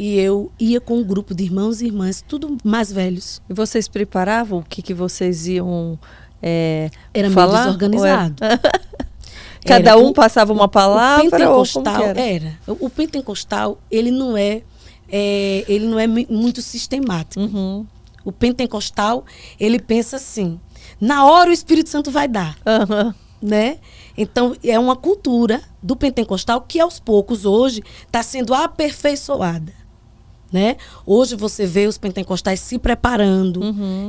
E eu ia com um grupo de irmãos e irmãs, tudo mais velhos. E vocês preparavam o que vocês iam Era falar? meio desorganizado. Cada um passava uma palavra? O pentecostal ou como que era? O pentecostal, ele não é muito sistemático. Uhum. O pentecostal, ele pensa assim, na hora o Espírito Santo vai dar. Uhum. Né? Então, é uma cultura do pentecostal que, aos poucos, hoje, está sendo aperfeiçoada. Né? Hoje você vê os pentecostais se preparando,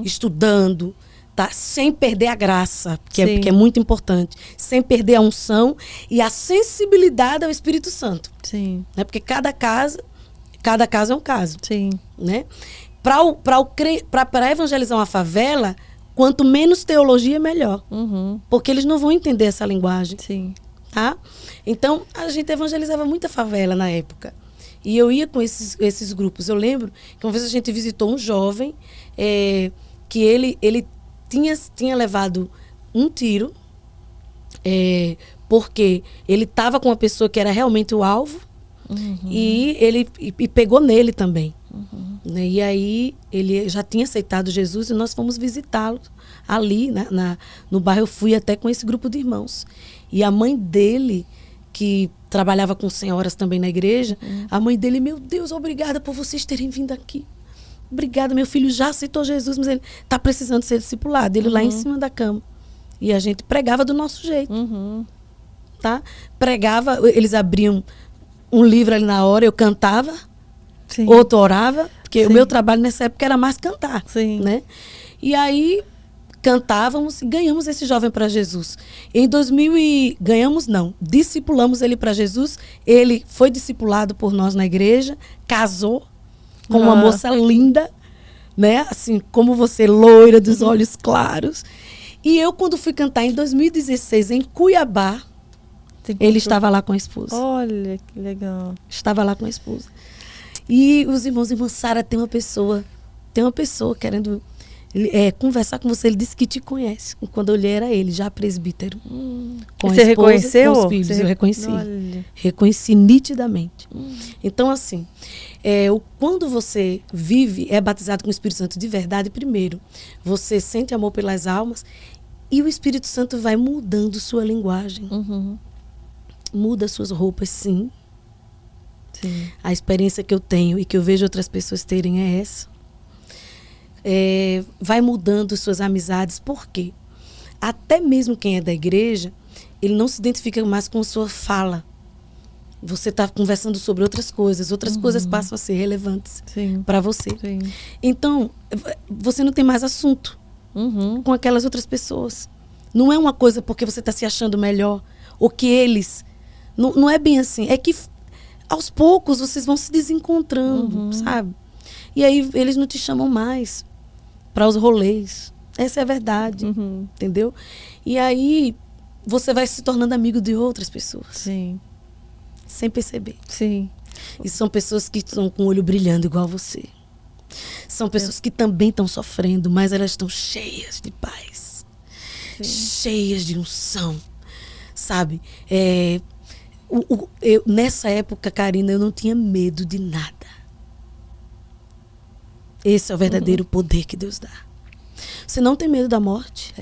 estudando, tá? Sem perder a graça, que é muito importante, sem perder a unção e a sensibilidade ao Espírito Santo. Sim. Né? Porque cada caso é um caso. Sim. Né? Para evangelizar uma favela, quanto menos teologia, melhor. Porque eles não vão entender essa linguagem. Sim. Tá? Então, a gente evangelizava muita favela na época. E eu ia com esses grupos. Eu lembro que uma vez a gente visitou um jovem que ele tinha levado um tiro porque ele estava com uma pessoa que era realmente o alvo e ele pegou nele também. Né? E aí ele já tinha aceitado Jesus e nós fomos visitá-lo ali, né? No bairro. Eu fui até com esse grupo de irmãos. E a mãe dele, que trabalhava com senhoras também na igreja, a mãe dele, meu Deus, obrigada por vocês terem vindo aqui. Obrigada, meu filho já aceitou Jesus, mas ele está precisando ser discipulado. Ele lá em cima da cama. E a gente pregava do nosso jeito. Tá? Pregava, eles abriam um livro ali na hora, eu cantava, outro orava, porque o meu trabalho nessa época era mais cantar. Né? E aí cantávamos e ganhamos esse jovem para Jesus. Em 2000 ganhamos não, discipulamos ele para Jesus. Ele foi discipulado por nós na igreja, casou com uma moça linda, né? Assim como você, loira, dos olhos claros. E eu, quando fui cantar em 2016 em Cuiabá, ele estava lá com a esposa. Olha, que legal. Estava lá com a esposa. E os irmãos e irmãs, Sara, tem uma pessoa querendo conversar com você. Ele disse que te conhece. Quando eu olhei, era ele, já presbítero. Com você a esposa, reconheceu? com os filhos, eu reconheci. Olha. Reconheci nitidamente. Então, assim, quando você vive, é batizado com o Espírito Santo de verdade, primeiro, você sente amor pelas almas e o Espírito Santo vai mudando sua linguagem. Muda suas roupas, sim. A experiência que eu tenho e que eu vejo outras pessoas terem é essa. Vai mudando suas amizades. Por quê? Até mesmo quem é da igreja, ele não se identifica mais com sua fala. Você está conversando sobre outras coisas passam a ser relevantes para você. Então, você não tem mais assunto com aquelas outras pessoas. Não é uma coisa porque você está se achando melhor ou que eles... Não é bem assim. É que aos poucos vocês vão se desencontrando, sabe? E aí eles não te chamam mais para os rolês. Essa é a verdade, entendeu? E aí você vai se tornando amigo de outras pessoas. Sem perceber. E são pessoas que estão com o olho brilhando igual você. São pessoas que também estão sofrendo, mas elas estão cheias de paz. Cheias de unção. Sabe? Nessa época, Karina, eu não tinha medo de nada. Esse é o verdadeiro poder que Deus dá. Você não tem medo da morte.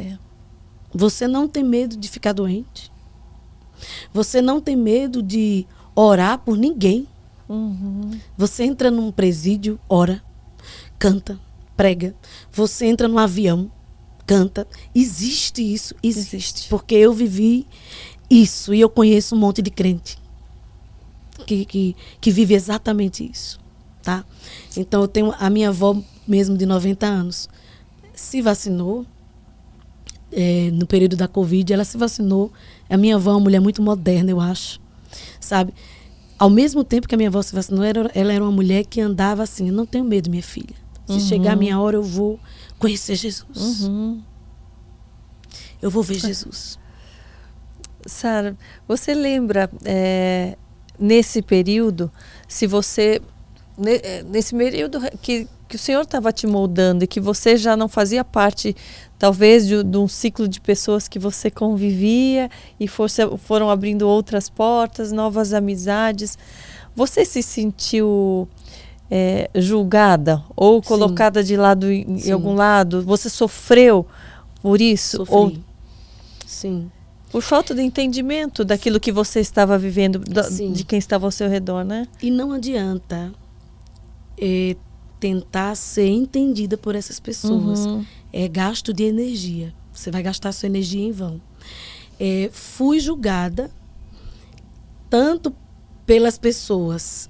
Você não tem medo de ficar doente. Você não tem medo de orar por ninguém. Você entra num presídio, ora, canta, prega. Você entra num avião, canta. Existe isso? Existe. Porque eu vivi isso e eu conheço um monte de crente que vive exatamente isso. Tá? Então eu tenho a minha avó mesmo de 90 anos. Se vacinou no período da Covid, ela se vacinou. A minha avó é uma mulher muito moderna, eu acho. Sabe? Ao mesmo tempo que a minha avó se vacinou, ela era uma mulher que andava assim, eu não tenho medo, minha filha. Se chegar a minha hora, eu vou conhecer Jesus. Eu vou ver Jesus. Sara, você lembra nesse período, se você nesse período que o Senhor estava te moldando e que você já não fazia parte, talvez, de um ciclo de pessoas que você convivia e foram abrindo outras portas, novas amizades, você se sentiu julgada ou Sim. colocada de lado em Sim. algum lado? Você sofreu por isso? Sofri. Ou Sim. por falta de entendimento daquilo que você estava vivendo, Sim. de quem estava ao seu redor, né? E não adianta tentar ser entendida por essas pessoas. Uhum. É gasto de energia. Você vai gastar sua energia em vão. Fui julgada tanto pelas pessoas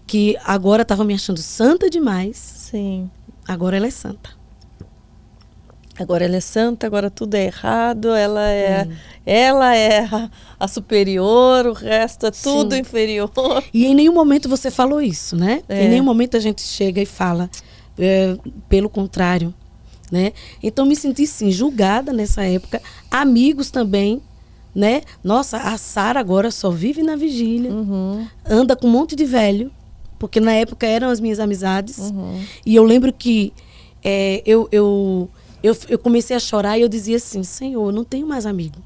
que agora estavam me achando santa demais. Sim. Agora ela é santa. Agora ela é santa, agora tudo é errado, ela é a superior, o resto é tudo Sim. inferior. E em nenhum momento você falou isso, né? É. Em nenhum momento a gente chega e fala pelo contrário, né? Então me senti sim julgada nessa época, amigos também, né? Nossa, a Sara agora só vive na vigília, Uhum. anda com um monte de velho, porque na época eram as minhas amizades. Uhum. E eu lembro que eu comecei a chorar e eu dizia assim, Senhor, eu não tenho mais amigo.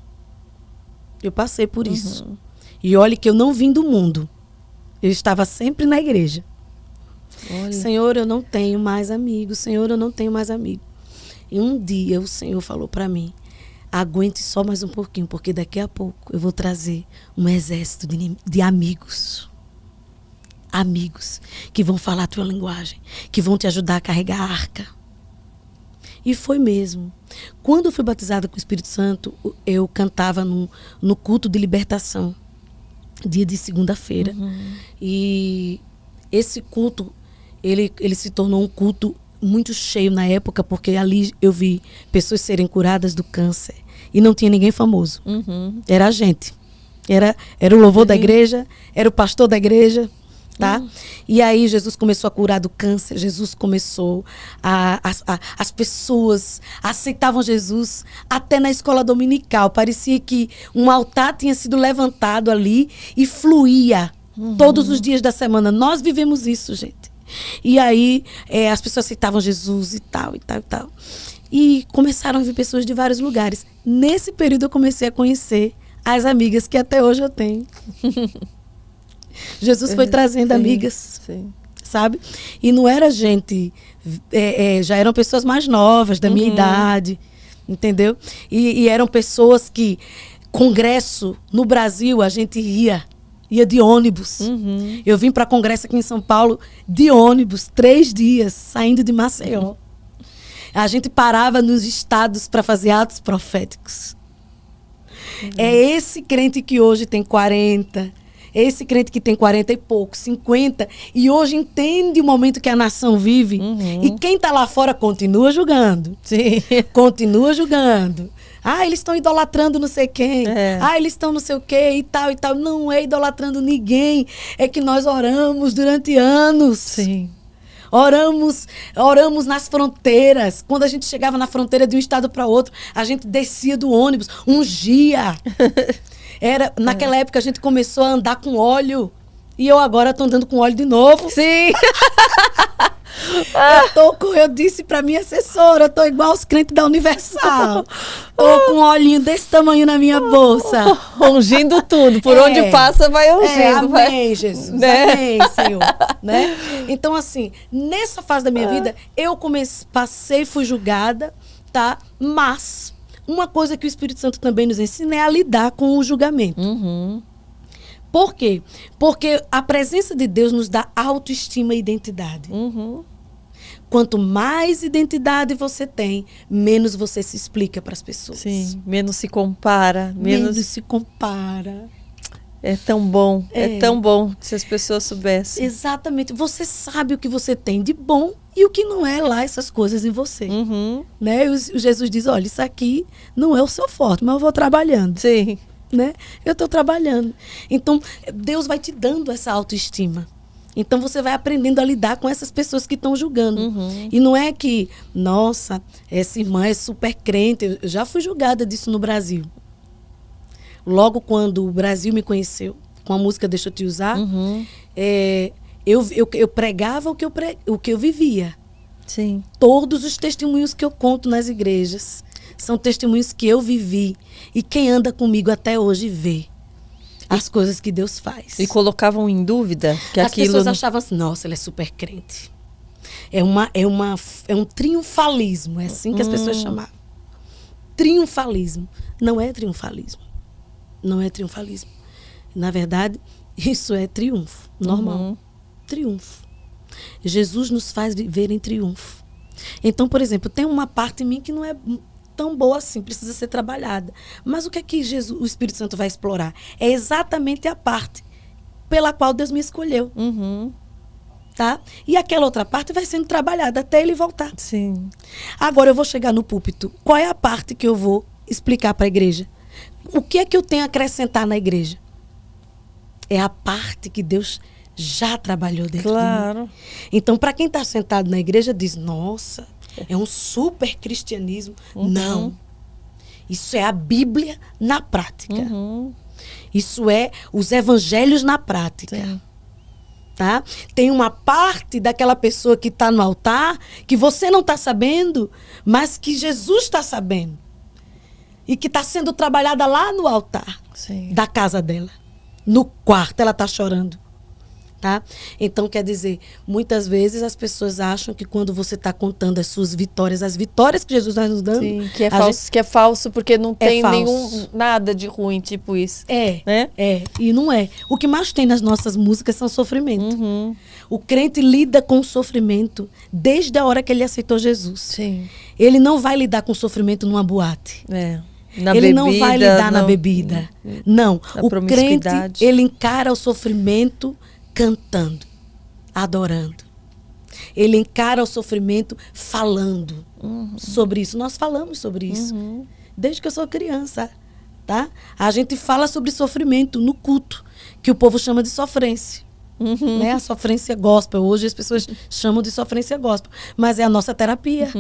Eu passei por isso. E olhe que eu não vim do mundo. Eu estava sempre na igreja. Olha. Senhor, eu não tenho mais amigo. Senhor, eu não tenho mais amigo. E um dia o Senhor falou para mim, aguente só mais um pouquinho, porque daqui a pouco eu vou trazer um exército de amigos. Amigos que vão falar a tua linguagem, que vão te ajudar a carregar a arca. E foi mesmo. Quando eu fui batizada com o Espírito Santo, eu cantava no culto de libertação, dia de segunda-feira. E esse culto, ele se tornou um culto muito cheio na época, porque ali eu vi pessoas serem curadas do câncer. E não tinha ninguém famoso. Uhum. Era a gente. Era o louvor da igreja, era o pastor da igreja. Tá? E aí Jesus começou a curar do câncer, Jesus começou as pessoas aceitavam Jesus até na escola dominical, parecia que um altar tinha sido levantado ali e fluía todos os dias da semana. Nós vivemos isso, gente. E aí as pessoas aceitavam Jesus e tal, e tal, e tal. E começaram a vir pessoas de vários lugares. Nesse período eu comecei a conhecer as amigas que até hoje eu tenho. Jesus foi trazendo amigas, Sim. sabe? E não era gente, já eram pessoas mais novas, da minha idade, entendeu? E eram pessoas que, congresso no Brasil, a gente ia de ônibus. Eu vim para congresso aqui em São Paulo de ônibus, 3 dias, saindo de Maceió. A gente parava nos estados para fazer atos proféticos. É esse crente que hoje tem 40... Esse crente que tem 40 e pouco, 50, e hoje entende o momento que a nação vive. E quem está lá fora continua julgando. Sim. Continua julgando. Eles estão idolatrando não sei quem. Eles estão não sei o quê e tal e tal. Não é idolatrando ninguém. É que nós oramos durante anos. Sim. Oramos nas fronteiras. Quando a gente chegava na fronteira de um estado para outro, a gente descia do ônibus, ungia. Naquela época a gente começou a andar com óleo. E eu agora estou andando com óleo de novo. Sim. Eu disse para minha assessora, eu tô igual os crentes da Universal. Tô com um olhinho desse tamanho na minha bolsa. Ungindo tudo. Por onde passa, vai ungindo. Amém, Jesus. Né? Amém, Senhor. Né? Então, assim, nessa fase da minha vida, eu passei, fui julgada, tá? Mas uma coisa que o Espírito Santo também nos ensina é a lidar com o julgamento. Por quê? Porque a presença de Deus nos dá autoestima e identidade. Quanto mais identidade você tem, menos você se explica para as pessoas. Sim, menos se compara. Menos se compara. É tão bom, é tão bom se as pessoas soubessem. Exatamente. Você sabe o que você tem de bom e o que não é lá, essas coisas em você. Né? E o Jesus diz, olha, isso aqui não é o seu forte, mas eu vou trabalhando. Sim. Né? Eu estou trabalhando. Então, Deus vai te dando essa autoestima. Então, você vai aprendendo a lidar com essas pessoas que estão julgando. E não é que, nossa, essa irmã é super crente. Eu já fui julgada disso no Brasil. Logo quando o Brasil me conheceu, com a música Deixa Eu Te Usar, eu pregava o que eu vivia. Sim. Todos os testemunhos que eu conto nas igrejas são testemunhos que eu vivi. E quem anda comigo até hoje vê. as coisas que Deus faz. E colocavam em dúvida que As aquilo... pessoas achavam assim, nossa, ele é super crente. É um triunfalismo, é assim que as pessoas chamavam. Triunfalismo. Não é triunfalismo. Não é triunfalismo. Na verdade, isso é triunfo, normal. Triunfo. Jesus nos faz viver em triunfo. Então, por exemplo, tem uma parte em mim que não é tão boa assim, precisa ser trabalhada. Mas o que é que o Espírito Santo vai explorar? É exatamente a parte pela qual Deus me escolheu. Tá? E aquela outra parte vai sendo trabalhada até ele voltar. Sim. Agora eu vou chegar no púlpito. Qual é a parte que eu vou explicar para a igreja? O que é que eu tenho a acrescentar na igreja? É a parte que Deus já trabalhou dentro de mim. Então, para quem está sentado na igreja, diz, nossa, é um super cristianismo. Não. Isso é a Bíblia na prática. Isso é os evangelhos na prática. Sim. Tá? Tem uma parte daquela pessoa que está no altar que você não está sabendo, mas que Jesus está sabendo. E que está sendo trabalhada lá no altar da casa dela. No quarto, ela está chorando. Tá? Então, quer dizer, muitas vezes as pessoas acham que quando você está contando as suas vitórias, as vitórias que Jesus está nos dando... Sim, que é falso porque não tem nada de ruim, tipo isso. Né? E não é. O que mais tem nas nossas músicas são sofrimento. O crente lida com o sofrimento desde a hora que ele aceitou Jesus. Sim. Ele não vai lidar com o sofrimento numa boate. Ele não vai lidar na bebida. Não. O crente, ele encara o sofrimento cantando, adorando. Ele encara o sofrimento falando sobre isso. Nós falamos sobre isso desde que eu sou criança. Tá? A gente fala sobre sofrimento no culto, que o povo chama de sofrência. Né? A sofrência gospel. Hoje as pessoas chamam de sofrência gospel. Mas é a nossa terapia.